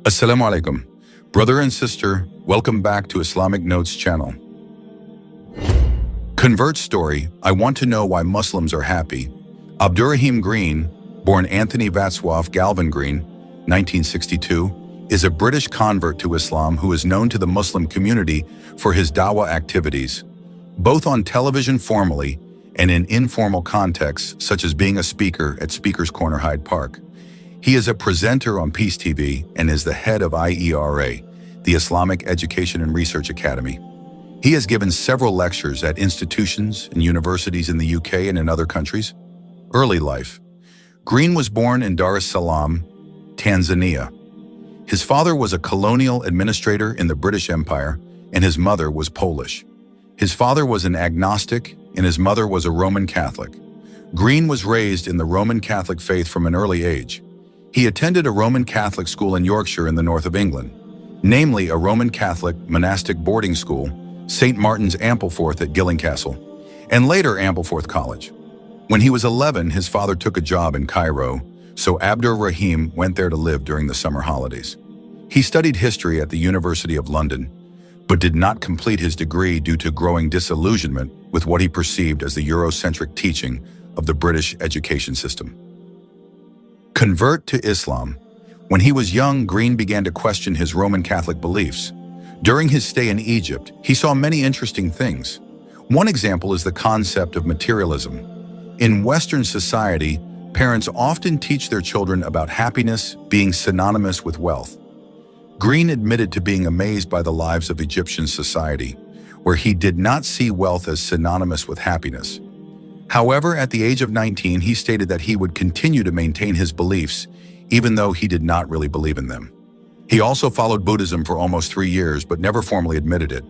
Assalamu alaikum. Brother and sister, welcome back to Islamic Notes channel. Convert story, I want to know why Muslims are happy. Abdurraheem Green, born Anthony Vatswaf Galvin Green, 1962, is a British convert to Islam who is known to the Muslim community for his dawah activities, both on television formally and in informal contexts, such as being a speaker at Speakers Corner Hyde Park. He is a presenter on Peace TV and is the head of IERA, the Islamic Education and Research Academy. He has given several lectures at institutions and universities in the UK and in other countries. Early life. Green was born in Dar es Salaam, Tanzania. His father was a colonial administrator in the British Empire, and his mother was Polish. His father was an agnostic, and his mother was a Roman Catholic. Green was raised in the Roman Catholic faith from an early age. He attended a Roman Catholic school in Yorkshire in the north of England, namely a Roman Catholic monastic boarding school, St. Martin's Ampleforth at Gillincastle, and later Ampleforth College. When he was 11, his father took a job in Cairo, so Abdurraheem went there to live during the summer holidays. He studied history at the University of London, but did not complete his degree due to growing disillusionment with what he perceived as the Eurocentric teaching of the British education system. Convert to Islam. When he was young, Green began to question his Roman Catholic beliefs. During his stay in Egypt, he saw many interesting things. One example is the concept of materialism. In Western society, parents often teach their children about happiness being synonymous with wealth. Green admitted to being amazed by the lives of Egyptian society, where he did not see wealth as synonymous with happiness. However, at the age of 19, he stated that he would continue to maintain his beliefs, even though he did not really believe in them. He also followed Buddhism for almost 3 years, but never formally admitted it.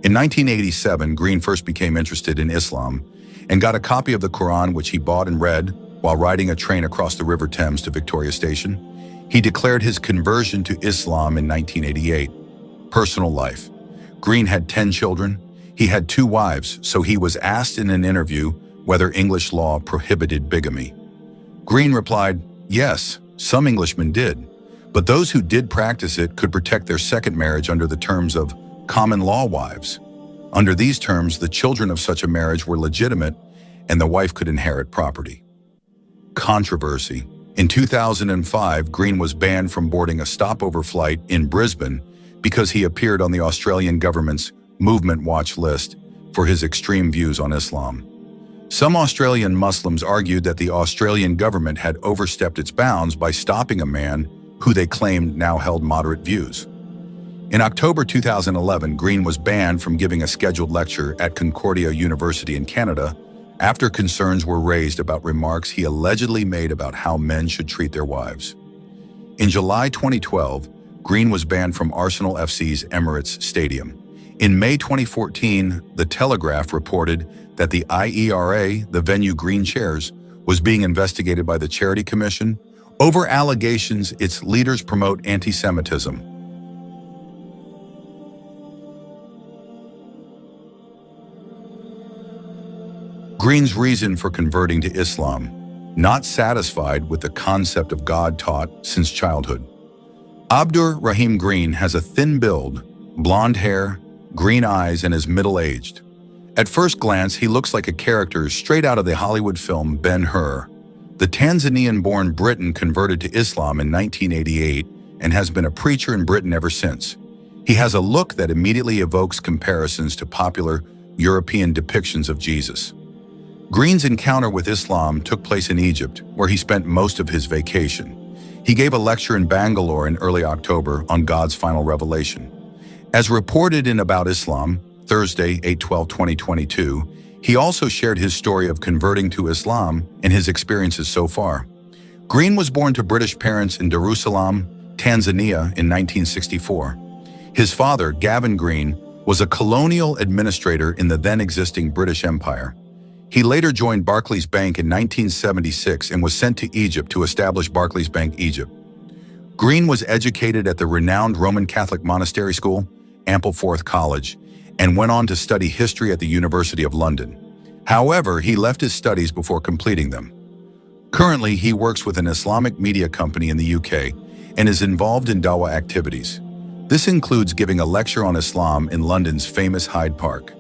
In 1987, Green first became interested in Islam and got a copy of the Quran, which he bought and read while riding a train across the River Thames to Victoria Station. He declared his conversion to Islam in 1988. Personal life. Green had 10 children. He had 2 wives, so he was asked in an interview whether English law prohibited bigamy. Green replied, yes, some Englishmen did, but those who did practice it could protect their second marriage under the terms of common law wives. Under these terms, the children of such a marriage were legitimate and the wife could inherit property. Controversy. In 2005, Green was banned from boarding a stopover flight in Brisbane because he appeared on the Australian government's Movement Watch list for his extreme views on Islam. Some Australian Muslims argued that the Australian government had overstepped its bounds by stopping a man who they claimed now held moderate views. In October 2011, Green was banned from giving a scheduled lecture at Concordia University in Canada after concerns were raised about remarks he allegedly made about how men should treat their wives. In July 2012, Green was banned from Arsenal FC's Emirates Stadium. In May 2014, The Telegraph reported that the IERA, the venue Green chairs, was being investigated by the Charity Commission over allegations its leaders promote anti-Semitism. Green's reason for converting to Islam: not satisfied with the concept of God taught since childhood. Abdurraheem Green has a thin build, blonde hair, green eyes, and is middle-aged. At first glance, he looks like a character straight out of the Hollywood film Ben-Hur. The Tanzanian-born Briton converted to Islam in 1988 and has been a preacher in Britain ever since. He has a look that immediately evokes comparisons to popular European depictions of Jesus. Green's encounter with Islam took place in Egypt, where he spent most of his vacation. He gave a lecture in Bangalore in early October on God's final revelation. As reported in About Islam, Thursday, 8/12/2022, he also shared his story of converting to Islam and his experiences so far. Green was born to British parents in Dar es Salaam, Tanzania in 1964. His father, Gavin Green, was a colonial administrator in the then-existing British Empire. He later joined Barclays Bank in 1976 and was sent to Egypt to establish Barclays Bank Egypt. Green was educated at the renowned Roman Catholic monastery school, Ampleforth College, and went on to study history at the University of London. However, he left his studies before completing them. Currently, he works with an Islamic media company in the UK and is involved in Dawah activities. This includes giving a lecture on Islam in London's famous Hyde Park.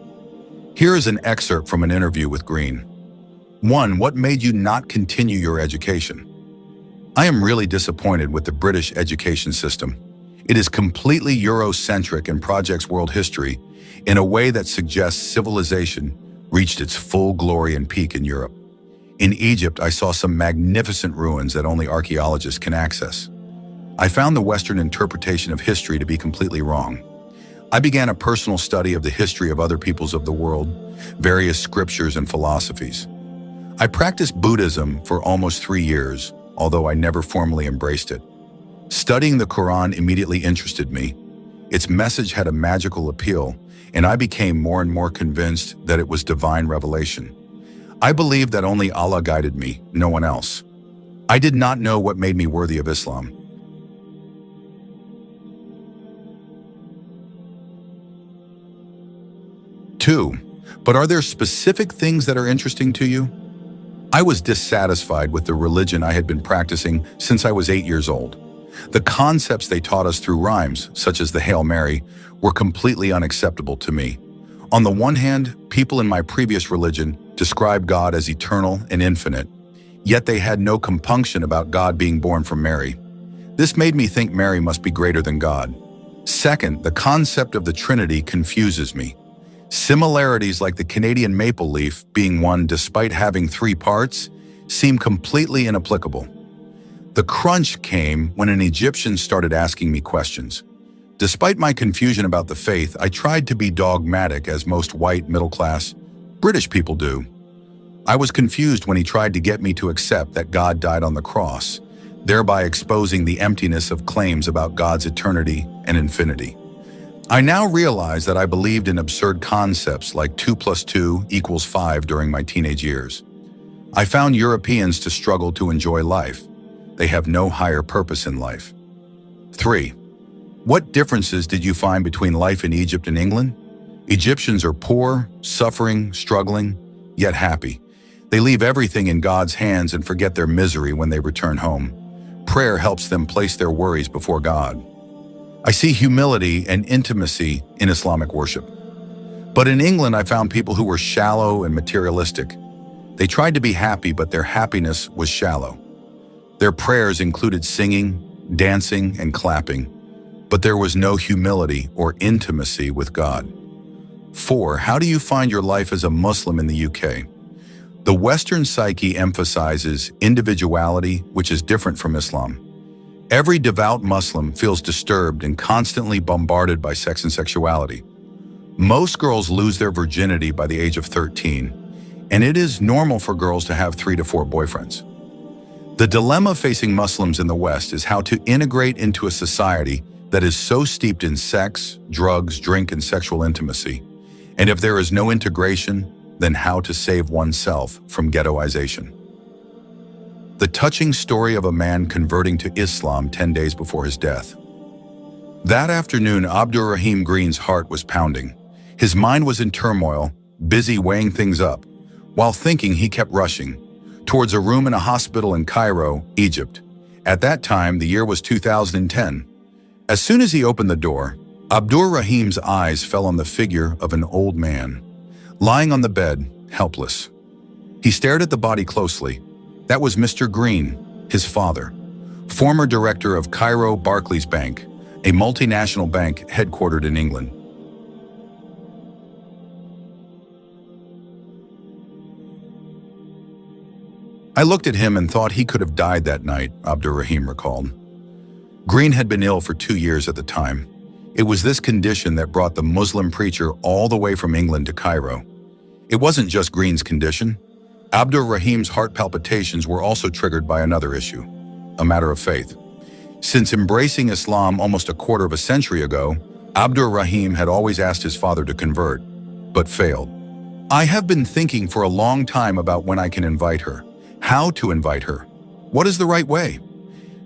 Here is an excerpt from an interview with Green. 1. What made you not continue your education? I am really disappointed with the British education system. It is completely Eurocentric and projects world history in a way that suggests civilization reached its full glory and peak in Europe. In Egypt, I saw some magnificent ruins that only archaeologists can access. I found the Western interpretation of history to be completely wrong. I began a personal study of the history of other peoples of the world, various scriptures and philosophies. I practiced Buddhism for almost 3 years, although I never formally embraced it. Studying the Quran immediately interested me. Its message had a magical appeal, and I became more and more convinced that it was divine revelation. I believed that only Allah guided me, no one else. I did not know what made me worthy of Islam. Two, but are there specific things that are interesting to you? I was dissatisfied with the religion I had been practicing since I was 8 years old. The concepts they taught us through rhymes, such as the Hail Mary, were completely unacceptable to me. On the one hand, people in my previous religion described God as eternal and infinite, yet they had no compunction about God being born from Mary. This made me think Mary must be greater than God. Second, the concept of the Trinity confuses me. Similarities like the Canadian maple leaf being one despite having 3 parts seem completely inapplicable. The crunch came when an Egyptian started asking me questions. Despite my confusion about the faith, I tried to be dogmatic as most white, middle-class British people do. I was confused when he tried to get me to accept that God died on the cross, thereby exposing the emptiness of claims about God's eternity and infinity. I now realize that I believed in absurd concepts like 2 + 2 = 5 during my teenage years. I found Europeans to struggle to enjoy life. They have no higher purpose in life. 3. What differences did you find between life in Egypt and England? Egyptians are poor, suffering, struggling, yet happy. They leave everything in God's hands and forget their misery when they return home. Prayer helps them place their worries before God. I see humility and intimacy in Islamic worship. But in England, I found people who were shallow and materialistic. They tried to be happy, but their happiness was shallow. Their prayers included singing, dancing, and clapping, but there was no humility or intimacy with God. 4. How do you find your life as a Muslim in the UK? The Western psyche emphasizes individuality, which is different from Islam. Every devout Muslim feels disturbed and constantly bombarded by sex and sexuality. Most girls lose their virginity by the age of 13, and it is normal for girls to have 3 to 4 boyfriends. The dilemma facing Muslims in the West is how to integrate into a society that is so steeped in sex, drugs, drink, and sexual intimacy. And if there is no integration, then how to save oneself from ghettoization. The touching story of a man converting to Islam 10 days before his death. That afternoon, Abdurraheem Green's heart was pounding. His mind was in turmoil, busy weighing things up. While thinking, he kept rushing towards a room in a hospital in Cairo, Egypt. At that time, the year was 2010. As soon as he opened the door, Abdurraheem's eyes fell on the figure of an old man, lying on the bed, helpless. He stared at the body closely. That was Mr. Green, his father, former director of Cairo Barclays Bank, a multinational bank headquartered in England. I looked at him and thought he could have died that night, Abdurraheem recalled. Green had been ill for 2 years at the time. It was this condition that brought the Muslim preacher all the way from England to Cairo. It wasn't just Green's condition. Abdurraheem's heart palpitations were also triggered by another issue, a matter of faith. Since embracing Islam almost a quarter of a century ago, Abdurraheem had always asked his father to convert, but failed. I have been thinking for a long time about when I can invite her, how to invite her, what is the right way.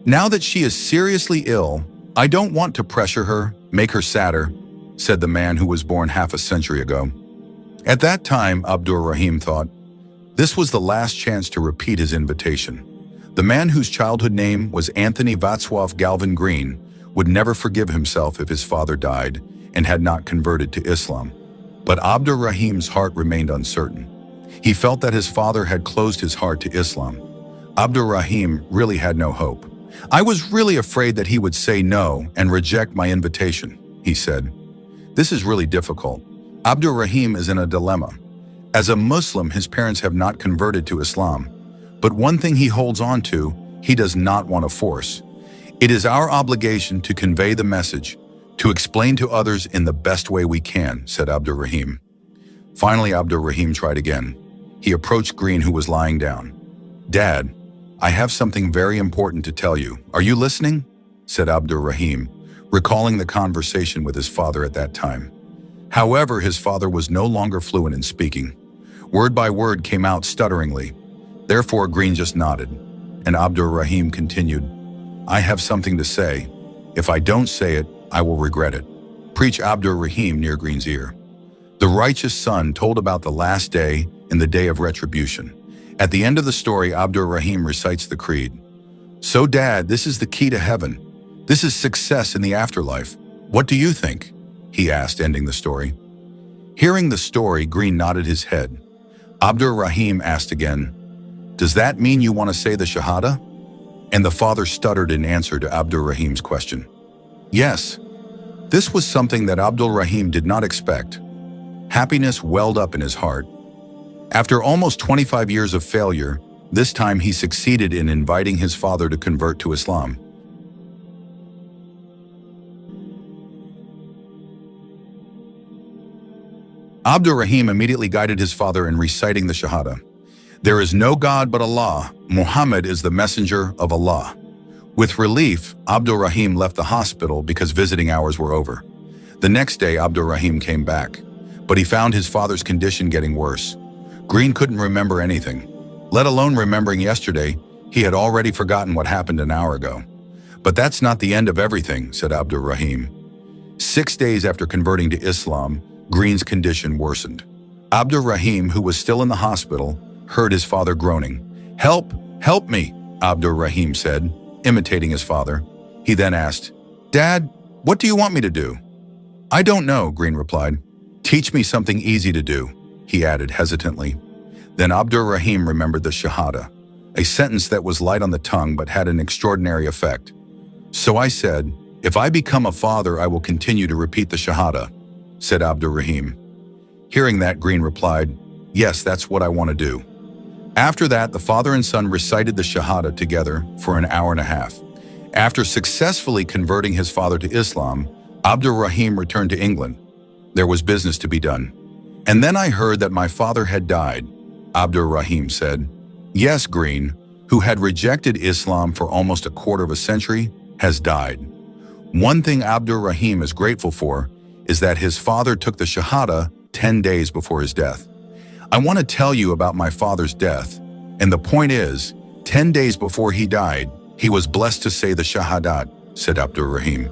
Now that she is seriously ill, I don't want to pressure her, make her sadder, said the man who was born half a century ago. At that time, Abdurraheem thought, this was the last chance to repeat his invitation. The man whose childhood name was Anthony Vatswaf Galvin Green would never forgive himself if his father died and had not converted to Islam. But Abdurrahim's heart remained uncertain. He felt that his father had closed his heart to Islam. Abdurrahim really had no hope. "I was really afraid that he would say no and reject my invitation," he said. This is really difficult. Abdurrahim is in a dilemma. As a Muslim, his parents have not converted to Islam. But one thing he holds on to, he does not want to force. It is our obligation to convey the message, to explain to others in the best way we can, said Abdurrahim. Finally, Abdurrahim tried again. He approached Green, who was lying down. "Dad, I have something very important to tell you. Are you listening?" said Abdurrahim, recalling the conversation with his father at that time. However, his father was no longer fluent in speaking. Word by word came out stutteringly. Therefore, Green just nodded, and Abdurrahim continued, "I have something to say. If I don't say it, I will regret it." Preach Abdurrahim near Green's ear. The righteous son told about the last day and the day of retribution. At the end of the story, Abdurrahim recites the creed. "So Dad, this is the key to heaven. This is success in the afterlife. What do you think?" he asked, ending the story. Hearing the story, Green nodded his head. Abdurrahim asked again, "Does that mean you want to say the Shahada?" And the father stuttered in answer to Abdurrahim's question. Yes. This was something that Abdurrahim did not expect. Happiness welled up in his heart. After almost 25 years of failure, this time he succeeded in inviting his father to convert to Islam. Abdurrahim immediately guided his father in reciting the Shahada. "There is no God but Allah. Muhammad is the messenger of Allah." With relief, Abdurrahim left the hospital because visiting hours were over. The next day, Abdurrahim came back, but he found his father's condition getting worse. Green couldn't remember anything, let alone remembering yesterday. He had already forgotten what happened an hour ago. "But that's not the end of everything," said Abdurrahim. 6 days after converting to Islam, Green's condition worsened. Abdurrahim, who was still in the hospital, heard his father groaning. "Help! Help me!" Abdurrahim said, imitating his father. He then asked, "Dad, what do you want me to do?" "I don't know," Green replied. "Teach me something easy to do," he added hesitantly. Then Abdurrahim remembered the Shahada, a sentence that was light on the tongue but had an extraordinary effect. "So I said, if I become a father, I will continue to repeat the Shahada," said Abdurrahim. Hearing that, Green replied, "Yes, that's what I want to do." After that, the father and son recited the Shahada together for an hour and a half. After successfully converting his father to Islam, Abdurrahim returned to England. There was business to be done. "And then I heard that my father had died," Abdurrahim said. "Yes, Green, who had rejected Islam for almost a quarter of a century, has died. One thing Abdurrahim is grateful for is that his father took the Shahada 10 days before his death. I want to tell you about my father's death, and the point is, 10 days before he died, he was blessed to say the Shahadat," said Abdurrahim.